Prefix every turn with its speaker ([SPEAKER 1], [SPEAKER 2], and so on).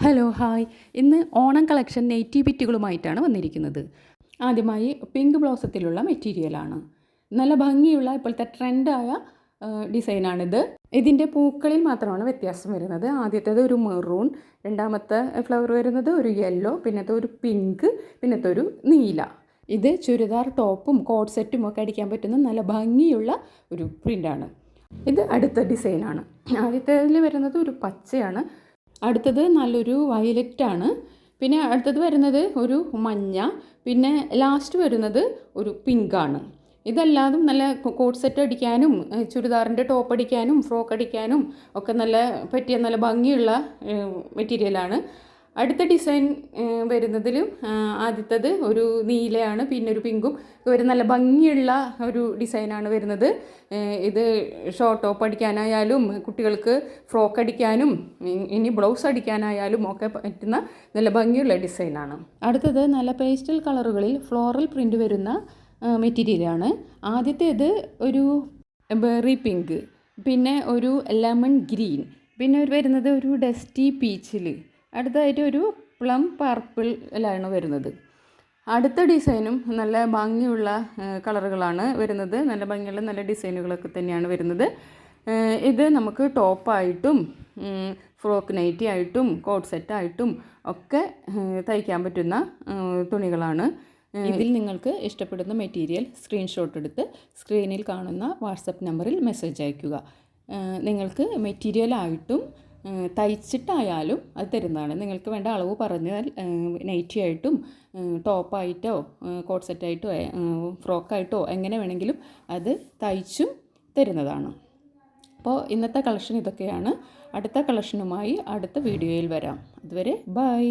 [SPEAKER 1] Hello hi. ഇന്ന് Onam collection നെയ്റ്റി ബിറ്റുകളുമായിട്ടാണ് വന്നിരിക്കുന്നത്. ആദ്യമായി പിങ്ക് ബ്ലോസത്തിലുള്ള മെറ്റീരിയലാണ്. നല്ല ഭംഗിയുള്ള ഇപ്പോഴത്തെ ട്രെൻഡായ ഡിസൈനാണിത്. ഇതിൻ്റെ പൂക്കളിൽ മാത്രമാണ് വ്യത്യാസം വരുന്നത്. ആദ്യത്തേത് ഒരു മെറൂൺ, രണ്ടാമത്തെ ഫ്ലവർ വരുന്നത് ഒരു യെല്ലോ, പിന്നത്തെ ഒരു പിങ്ക്, പിന്നത്തെ ഒരു നീല. ഇത് ചുരിദാർ ടോപ്പും കോട്ട് സെറ്റും ഒക്കെ അടിക്കാൻ പറ്റുന്ന നല്ല ഭംഗിയുള്ള ഒരു പ്രിൻ്റാണ്. ഇത് അടുത്ത ഡിസൈനാണ്. ആദ്യത്തേതിൽ വരുന്നത് ഒരു പച്ചയാണ്, അടുത്തത് നല്ലൊരു വയലറ്റാണ്, പിന്നെ അടുത്തത് വരുന്നത് ഒരു മഞ്ഞ, പിന്നെ ലാസ്റ്റ് വരുന്നത് ഒരു പിങ്കാണ്. ഇതെല്ലാതും നല്ല കോട്ട് സെറ്റ് അടിക്കാനും ചുരിദാറിൻ്റെ ടോപ്പ് അടിക്കാനും ഫ്രോക്ക് അടിക്കാനും ഒക്കെ പറ്റിയ നല്ല ഭംഗിയുള്ള മെറ്റീരിയലാണ്. അടുത്ത ഡിസൈൻ വരുന്നതിലും ആദ്യത്തേത് ഒരു നീലയാണ്, പിന്നെ ഒരു പിങ്കും. ഒരു നല്ല ഭംഗിയുള്ള ഒരു ഡിസൈനാണ് വരുന്നത്. ഇത് ഷോർട്ട് ടോപ്പ് അടിക്കാനായാലും കുട്ടികൾക്ക് ഫ്രോക്ക് അടിക്കാനും ഇനി ബ്ലൗസ് അടിക്കാനായാലും ഒക്കെ പറ്റുന്ന നല്ല ഭംഗിയുള്ള ഡിസൈനാണ്. അടുത്തത് നല്ല പേസ്റ്റൽ കളറുകളിൽ ഫ്ലോറൽ പ്രിൻ്റ് വരുന്ന മെറ്റീരിയലാണ്. ആദ്യത്തേത് ഒരു ബെറി പിങ്ക്, പിന്നെ ഒരു ലെമൺ ഗ്രീൻ, പിന്നെ വരുന്നത് ഒരു ഡസ്റ്റി പീച്ചിൽ, അടുത്തതായിട്ട് ഒരു പ്ലം പർപ്പിളിലാണ് വരുന്നത്. അടുത്ത ഡിസൈനും നല്ല ഭംഗിയുള്ള കളറുകളാണ് വരുന്നത്. നല്ല ഭംഗിയുള്ള നല്ല ഡിസൈനുകളൊക്കെ തന്നെയാണ് വരുന്നത്. ഇത് നമുക്ക് ടോപ്പായിട്ടും ഫ്രോക്ക് നൈറ്റി ആയിട്ടും കോട്ട് സെറ്റായിട്ടും ഒക്കെ തയ്ക്കാൻ പറ്റുന്ന തുണികളാണ്. ഇതിൽ നിങ്ങൾക്ക് ഇഷ്ടപ്പെടുന്ന മെറ്റീരിയൽ സ്ക്രീൻഷോട്ട് എടുത്ത് സ്ക്രീനിൽ കാണുന്ന വാട്സപ്പ് നമ്പറിൽ മെസ്സേജ് അയയ്ക്കുക. നിങ്ങൾക്ക് മെറ്റീരിയലായിട്ടും തയ്ച്ചിട്ടായാലും അത് തരുന്നതാണ്. നിങ്ങൾക്ക് വേണ്ട അളവ് പറഞ്ഞാൽ നൈറ്റി ആയിട്ടും ടോപ്പായിട്ടോ കോട്ട് സെറ്റായിട്ടോ ഫ്രോക്കായിട്ടോ എങ്ങനെ വേണമെങ്കിലും അത് തയ്ച്ചും തരുന്നതാണ്. അപ്പോൾ ഇന്നത്തെ കളക്ഷൻ ഇതൊക്കെയാണ്. അടുത്ത കളക്ഷനുമായി അടുത്ത വീഡിയോയിൽ വരാം. അതുവരെ ബൈ.